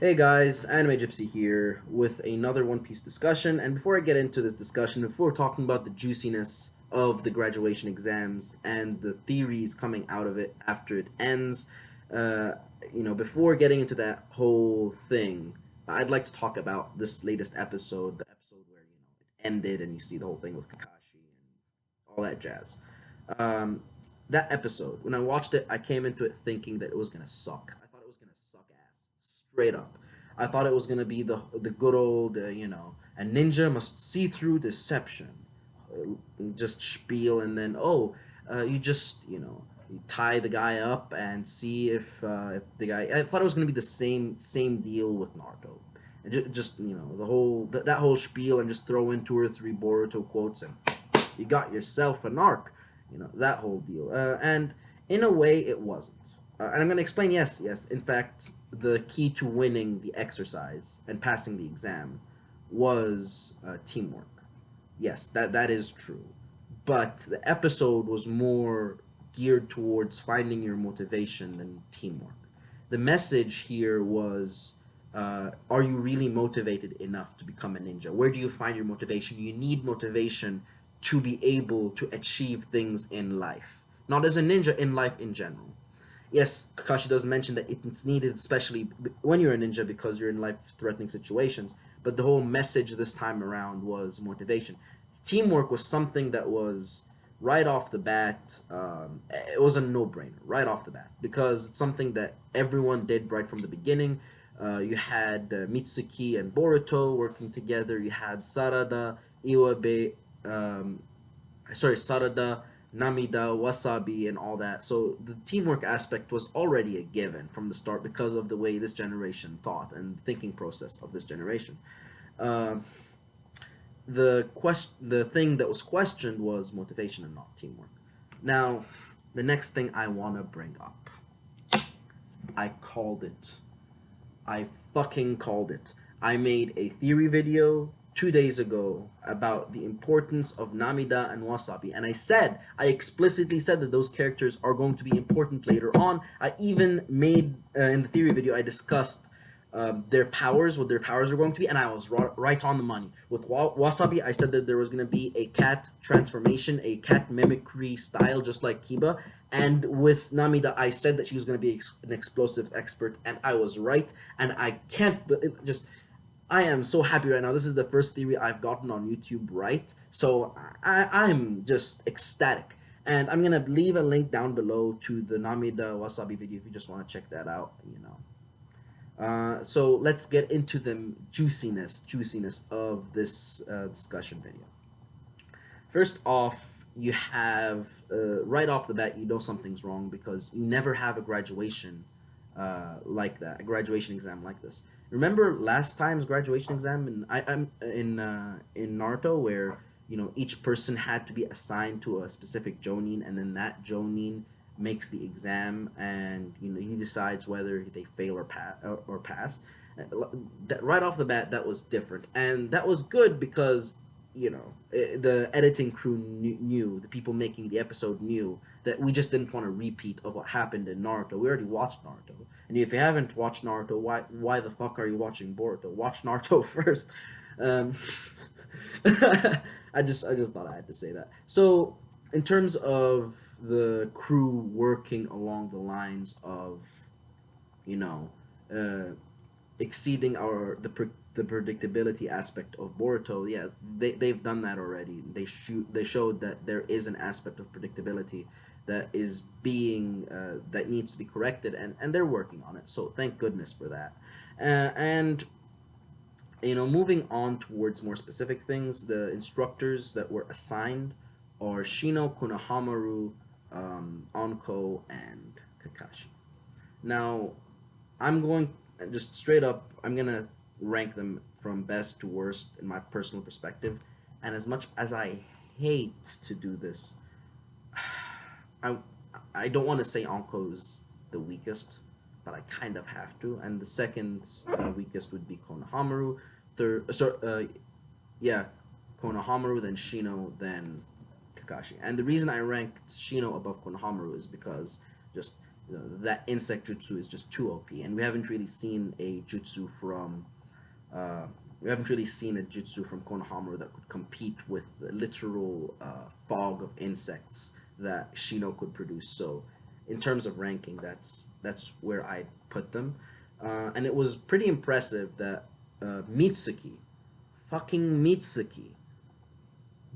Hey guys, Anime Gypsy here with another One Piece discussion. And before I get into this discussion, before talking about the juiciness of the graduation exams and the theories coming out of it after it ends, uh, before getting into that whole thing, I'd like to talk about this latest episode, the episode where it ended and you see the whole thing with Kakashi and all that jazz. Um, that episode, when I watched it, I came into it thinking that it was gonna suck. I thought it was gonna suck ass, straight up. I thought it was gonna be the good old, a ninja must see through deception, just spiel, and then you just you tie the guy up and see if the guy. I thought it was gonna be the same deal with Naruto, and just the whole that whole spiel and just throw in two or three Boruto quotes and you got yourself an arc, that whole deal. And in a way, it wasn't. And I'm going to explain. Yes. In fact, the key to winning the exercise and passing the exam was teamwork. Yes, that is true. But the episode was more geared towards finding your motivation than teamwork. The message here was are you really motivated enough to become a ninja? Where do you find your motivation? You need motivation to be able to achieve things in life. Not as a ninja, in life in general. Yes, Kakashi does mention that it's needed, especially when you're a ninja, because you're in life-threatening situations. But the whole message this time around was motivation. Teamwork was something that was right off the bat. It was a no-brainer right off the bat because it's something that everyone did right from the beginning. You had Mitsuki and Boruto working together. You had Sarada, Iwabe, Sarada, Namida, Wasabi, and all that. So the teamwork aspect was already a given from the start because of the way this generation thought and the thinking process of this generation. Uh, the thing that was questioned was motivation and not teamwork. Now, the next thing I want to bring up, I called it. I fucking called it. I made a theory video 2 days ago about the importance of Namida and Wasabi, and I explicitly said that those characters are going to be important later on. I even made, in the theory video, I discussed their powers, what their powers are going to be, and I was right on the money. With Wasabi, I said that there was going to be a cat transformation, a cat mimicry style, just like Kiba. And with Namida, I said that she was going to be an explosives expert, and I was right. And I can't just. I am so happy right now. This is the first theory I've gotten on YouTube right. So I'm just ecstatic. And I'm going to leave a link down below to the Namida Wasabi video if you just want to check that out. So let's get into the juiciness of this discussion video. First off, you have right off the bat, you know something's wrong because you never have a graduation like that, a graduation exam like this. Remember last time's graduation exam I'm in Naruto where each person had to be assigned to a specific jonin, and then that jonin makes the exam, and he decides whether they fail or pass. That right off the bat, that was different, and that was good because the editing crew knew, the people making the episode knew that we just didn't want to repeat of what happened in Naruto. We already watched Naruto, and if you haven't watched Naruto, why the fuck are you watching Boruto? Watch Naruto first. Um, I just thought I had to say that. So in terms of the crew working along the lines of you know uh, exceeding the predictability aspect of Boruto, yeah, they've done that already. They showed that there is an aspect of predictability that is being that needs to be corrected, and they're working on it. So thank goodness for that. And moving on towards more specific things, the instructors that were assigned are Shino, Konohamaru, Anko, and Kakashi. Now, I'm going just straight up. I'm gonna rank them from best to worst in my personal perspective. And as much as I hate to do this, I I don't want to say Anko's the weakest, but I kind of have to. And the second weakest would be Konohamaru. Yeah, Konohamaru, then Shino, then Kakashi. And the reason I ranked Shino above Konohamaru is because just that insect jutsu is just too OP, and we haven't really seen a jutsu from uh, we haven't really seen a jutsu from Konohamaru that could compete with the literal fog of insects that Shino could produce. So, in terms of ranking, that's where I put them, and it was pretty impressive that Mitsuki, fucking Mitsuki,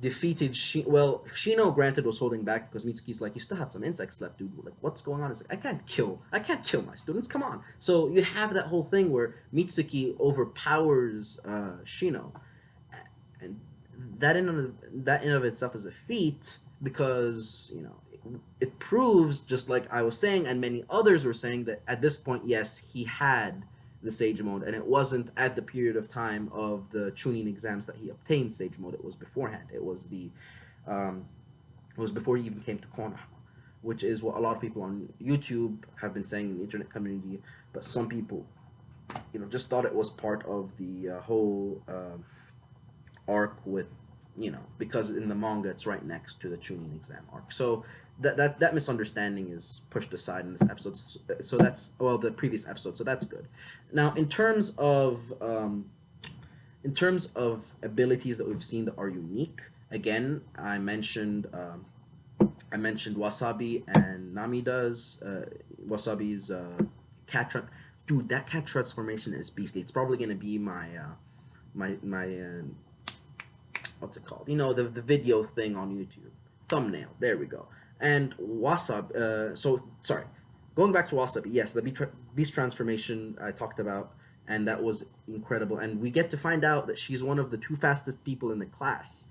defeated well, Shino granted was holding back because Mitsuki's like, you still have some insects left, dude. Like, what's going on? It's like, I can't kill my students. Come on. So you have that whole thing where Mitsuki overpowers Shino, and that in of itself is a feat because it proves, just like I was saying and many others were saying, that at this point, yes, he had the Sage Mode, and it wasn't at the period of time of the Chunin exams that he obtained Sage Mode. It was beforehand. Um, it was before he even came to Konoha, which is what a lot of people on YouTube have been saying in the internet community. But some people, just thought it was part of the whole arc with, because in the manga it's right next to the Chunin exam arc. So that misunderstanding is pushed aside in this episode. So that's, well, the previous episode. So that's good. Now, in terms of abilities that we've seen that are unique, again, I mentioned Wasabi and Namida's Wasabi's cat. Dude, that cat transformation is beastly. It's probably gonna be my what's it called? The video thing on YouTube, thumbnail. There we go. And Wasabi. So sorry, going back to Wasabi. Yes, the beast transformation I talked about, and that was incredible. And we get to find out that she's one of the two fastest people in the class.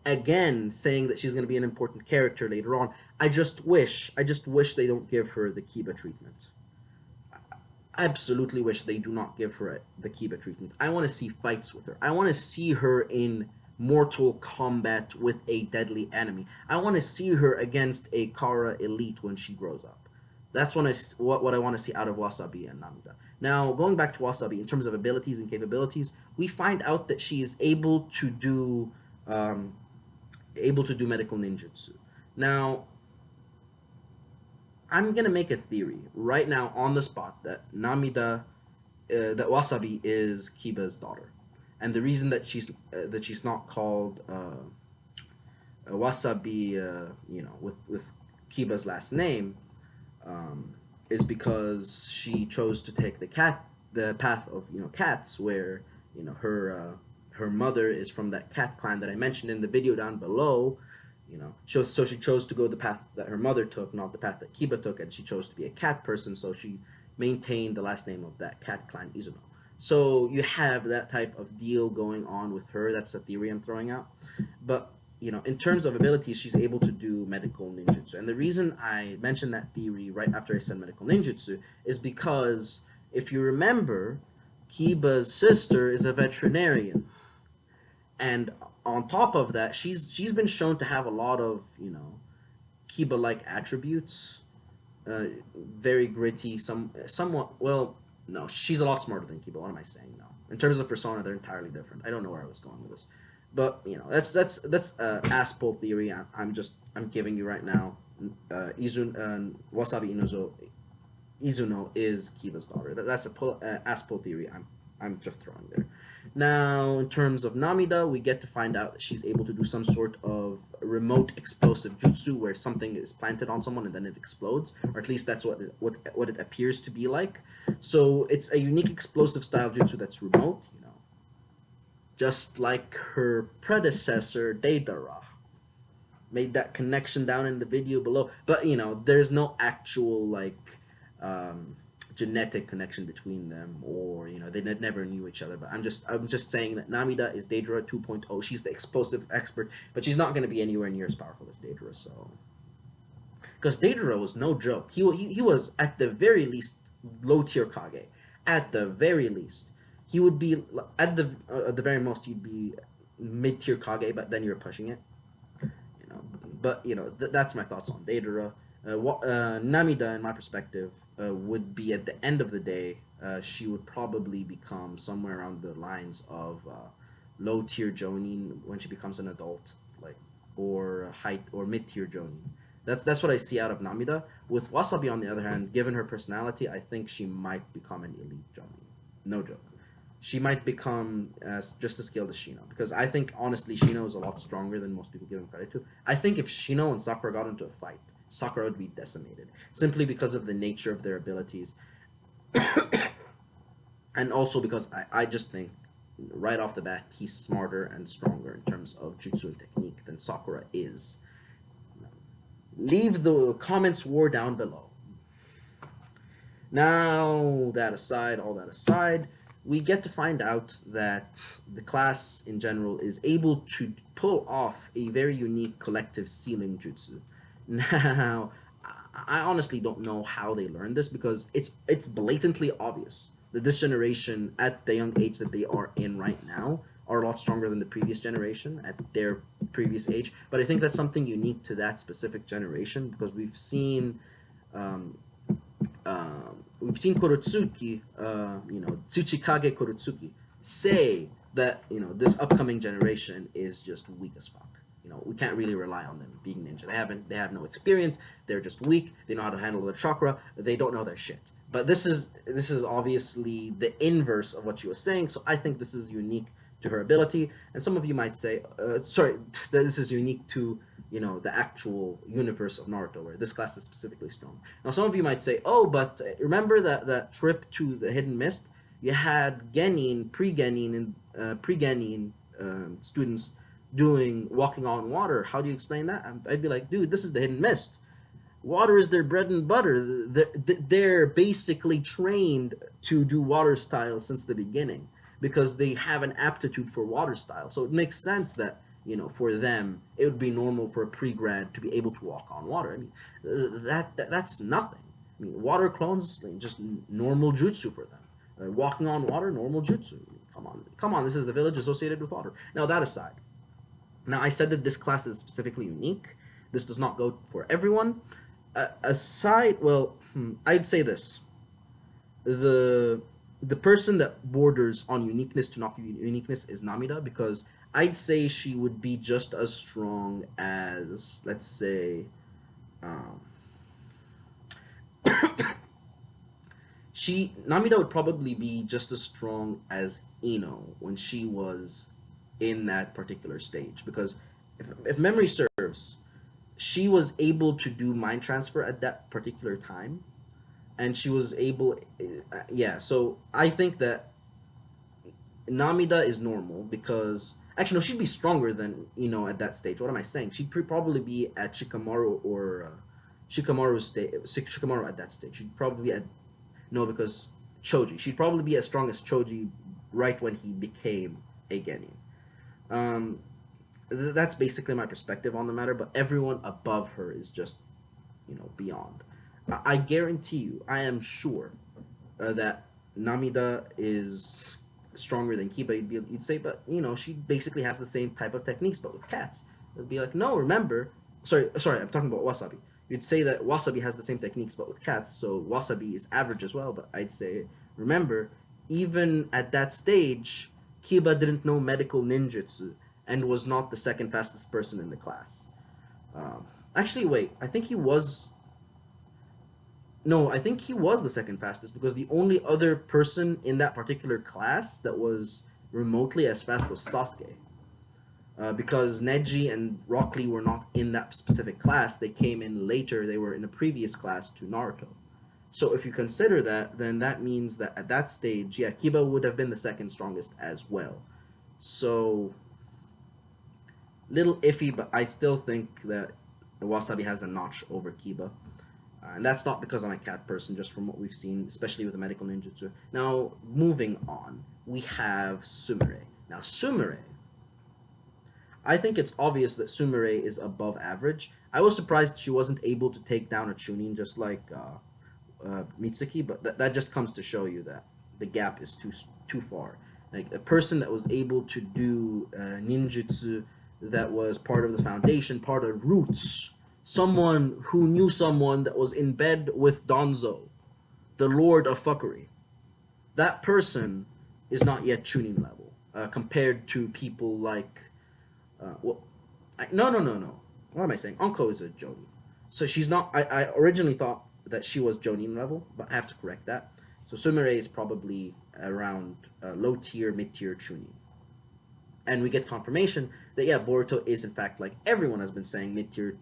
Again, saying that she's going to be an important character later on. I just wish they don't give her the Kiba treatment. I absolutely wish they do not give her the Kiba treatment. I want to see fights with her. I want to see her in mortal combat with a deadly enemy. I want to see her against a Kara elite when she grows up. That's what I want to see out of Wasabi and Namida. Now, going back to Wasabi, in terms of abilities and capabilities, we find out that she is um, able to do medical ninjutsu. Now, I'm gonna make a theory right now on the spot that Wasabi is Kiba's daughter, and the reason that she's not called Wasabi, with Kiba's last name, um, is because she chose to take the path of cats, where her mother is from that cat clan that I mentioned in the video down below. So she chose to go the path that her mother took, not the path that Kiba took, and she chose to be a cat person. So she maintained the last name of that cat clan, Izuno. So you have that type of deal going on with her. That's a theory I'm throwing out. But in terms of abilities, she's able to do medical ninjutsu. And the reason I mentioned that theory right after I said medical ninjutsu is because, if you remember, Kiba's sister is a veterinarian, and on top of that, she's been shown to have a lot of Kiba like attributes. Very gritty, somewhat. Well, no, she's a lot smarter than Kiba. What am I saying? No, in terms of persona, they're entirely different. I don't know where I was going with this, but that's ass pull theory. I'm giving you right now. Wasabi Izuno is Kiba's daughter. That's a ass pull theory. I'm just throwing there. Now, in terms of Namida, we get to find out that she's able to do some sort of remote explosive jutsu, where something is planted on someone and then it explodes, or at least that's what it appears to be like. So it's a unique explosive style jutsu that's remote, just like her predecessor Deidara. Made that connection down in the video below, but there's no actual um, genetic connection between them, or they never knew each other. But I'm just saying that Namida is Deidara 2.0. She's the explosive expert, but she's not going to be anywhere near as powerful as Deidara. So, because Deidara was no joke. He was at the very least low tier Kage. At the very least, he would be at the very most he'd be mid tier Kage, but then you're pushing it. But that's my thoughts on Deidara. Namida, in my perspective, would be, at the end of the day, she would probably become somewhere around the lines of low tier Jonin when she becomes an adult, or high or mid tier Jonin. That's what I see out of Namida. With Wasabi, on the other hand, given her personality, I think she might become an elite Jonin. No joke. She might become just as skilled as Shino, because I think honestly Shino is a lot stronger than most people give him credit to. I think if Shino and Sakura got into a fight, Sakura would be decimated simply because of the nature of their abilities, and also because I just think right off the bat he's smarter and stronger in terms of jutsu and technique than Sakura is. Leave the comments war down below. Now, that aside, all that aside, we get to find out that the class in general is able to pull off a very unique collective sealing jutsu. Now, I honestly don't know how they learned this because it's blatantly obvious that this generation, at the young age that they are in right now, are a lot stronger than the previous generation at their previous age. But I think that's something unique to that specific generation because um, we've seen Korotsuki, Tsuchikage Korotsuki, say that this upcoming generation is just weak as fuck. We can't really rely on them being ninja. They have no experience. They're just weak. They know how to handle their chakra. They don't know their shit. But this is obviously the inverse of what she was saying. So I think this is unique to her ability. And some of you might say, sorry, that this is unique to the actual universe of Naruto, where this class is specifically strong. Now, some of you might say, "Oh, but remember that trip to the Hidden Mist? You had Genin, pre-Genin, and pre-Genin students doing walking on water. How do you explain that?" I'd be like, "Dude, this is the Hidden Mist. Water is their bread and butter. They're basically trained to do water style since the beginning because they have an aptitude for water style. So it makes sense that for them it would be normal for a pre-grad to be able to walk on water. I mean, that's nothing. I mean, water clones just normal jutsu for them. Walking on water, normal jutsu. Come on. This is the village associated with water. Now that aside, now I said that this class is specifically unique. This does not go for everyone. Well, I'd say this: the the person that borders on uniqueness to not uniqueness is Namida, because I'd say she would be just as strong as, let's say, um, she Namida would probably be just as strong as Ino when she was in that particular stage, because if memory serves, she was able to do mind transfer at that particular time, and she was able, yeah. So I think that Namida is normal because actually no, she'd be stronger than at that stage. What am I saying? She'd probably be at Shikamaru or Shikamaru at that stage. She'd probably be at no, because Choji. She'd probably be as strong as Choji right when he became a Genin. Um, that's basically my perspective on the matter. But everyone above her is just beyond. I guarantee you, I am sure that Namida is stronger than Kiba. You'd say, but she basically has the same type of techniques, but with cats. It'd be like, no, remember, sorry, I'm talking about Wasabi. You'd say that Wasabi has the same techniques, but with cats, so Wasabi is average as well. But I'd say, remember, even at that stage, Kiba didn't know medical ninjutsu and was not the second fastest person in the class. Actually, wait, I think he was. No, I think he was the second fastest because the only other person in that particular class that was remotely as fast was Sasuke. Because Neji and Rock Lee were not in that specific class. They came in later. They were in a previous class to Naruto. So if you consider that, then that means that at that stage, yeah, Kiba would have been the second strongest as well. So, little iffy, but I still think that Wasabi has a notch over Kiba. And that's not because I'm a cat person, just from what we've seen, especially with the medical ninjutsu. Now, moving on, we have Sumire. Now, Sumire, I think it's obvious that Sumire is above average. I was surprised she wasn't able to take down a Chunin just like Mitsuki, but that just comes to show you that the gap is too far. Like a person that was able to do ninjutsu that was part of the foundation, part of roots, someone who knew someone that was in bed with Donzo, the Lord of Fuckery. That person is not yet Chunin level compared to people like no. What am I saying? Onko is a Jonin. So she's not. I originally thought that she was Jonin level, but I have to correct that. So Sumire is probably around low tier, mid tier Chunin, and we get confirmation that yeah, Boruto is in fact like everyone has been saying mid tier,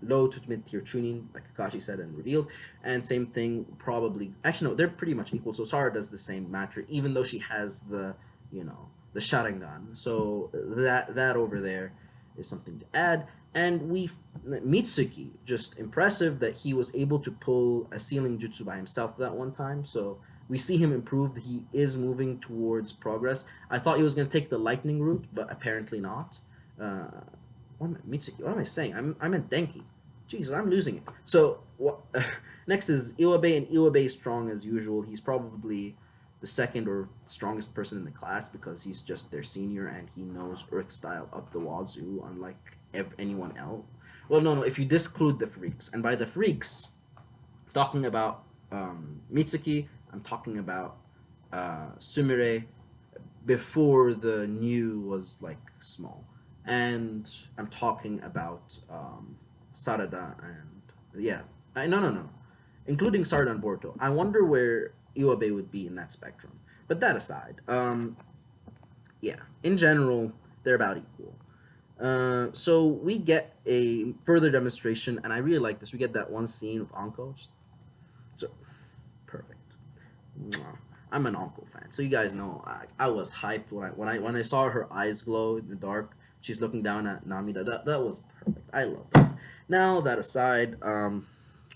low to mid tier Chunin, like Kakashi said and revealed, and same thing probably. Actually, no, they're pretty much equal. So Sara does the same matter, even though she has the the Sharingan. So that over there is something to add. And Mitsuki, just impressive that he was able to pull a sealing jutsu by himself that one time. So we see him improve. He is moving towards progress. I thought he was going to take the lightning route, but apparently not. Uh, Mitsuki? What am I saying? I'm in Denki. Jeez, I'm losing it. So what? Next is Iwabe, and Iwabe is strong as usual. He's probably the second or strongest person in the class because he's just their senior and he knows Earth style up the wazoo, unlike anyone else. Well, no, no. If you disclude the freaks, and by the freaks, talking about Mitsuki, I'm talking about Sumire before the new was like small, and I'm talking about Sarada and yeah, no no no, including Sarada and Boruto. I wonder where Iwabe would be in that spectrum. But that aside, yeah, in general they're about equal. So we get a further demonstration, and I really like this. We get that one scene with Anko. So perfect. Mwah. I'm an Uncle fan, so you guys know I was hyped when I saw her eyes glow in the dark. She's looking down at Namida. That was perfect. I love that. Now that aside,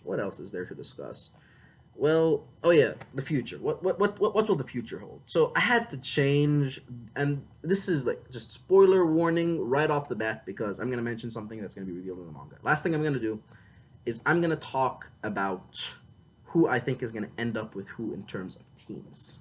what else is there to discuss? Well, oh yeah, the future. What will the future hold? So I had to change, and this is like just spoiler warning right off the bat because I'm gonna mention something that's gonna be revealed in the manga. Last thing I'm gonna do is I'm gonna talk about who I think is gonna end up with who in terms of teams.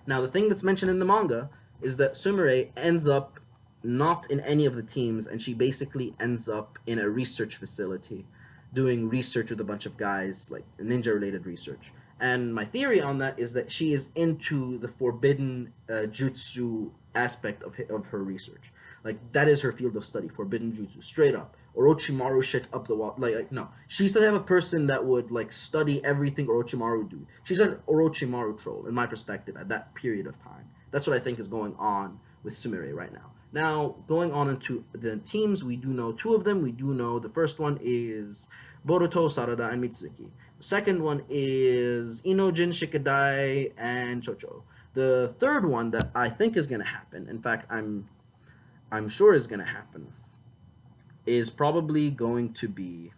Now the thing that's mentioned in the manga is that Sumire ends up not in any of the teams, and she basically ends up in a research facility doing research with a bunch of guys, like ninja related research. And my theory on that is that she is into the forbidden jutsu aspect of her research. Like, that is her field of study, forbidden jutsu, straight up. Orochimaru shit up the wall. Like no. She's the type of person that would, like, study everything Orochimaru would do. She's an Orochimaru troll, in my perspective, at that period of time. That's what I think is going on with Sumire right now. Now, going on into the teams, we do know two of them. We do know the first one is Boruto, Sarada, and Mitsuki. The second one is Inojin, Shikadai, and Chocho. The third one that I think is going to happen, in fact, I'm sure is going to happen, is probably going to be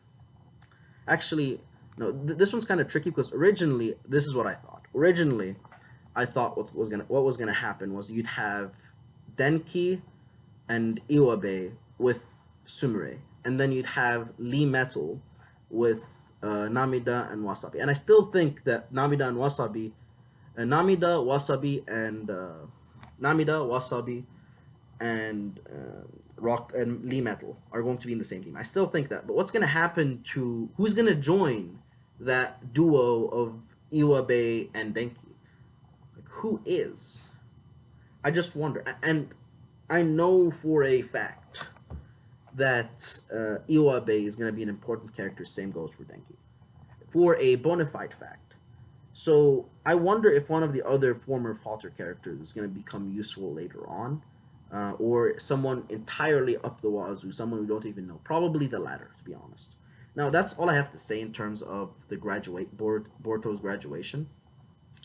actually no. This one's kind of tricky because originally this is what I thought. Originally, I thought what was gonna happen was you'd have Denki and Iwabe with Sumire, and then you'd have Lee Metal with Namida and Wasabi. And I still think that Namida, Wasabi, and Namida, Wasabi, and Rock and Lee Metal are going to be in the same team. I still think that. But what's going to happen to who's going to join that duo of Iwabe and Denki? Like, who is? I just wonder. And I know for a fact that Iwabe is going to be an important character. Same goes for Denki. For a bona fide fact. So I wonder if one of the other former Falter characters is going to become useful later on, or someone entirely up the wazoo, someone we don't even know. Probably the latter, to be honest. Now that's all I have to say in terms of the Boruto's graduation,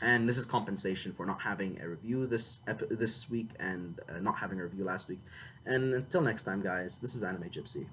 and this is compensation for not having a review this week and not having a review last week. And until next time, guys, this is Anime Gypsy.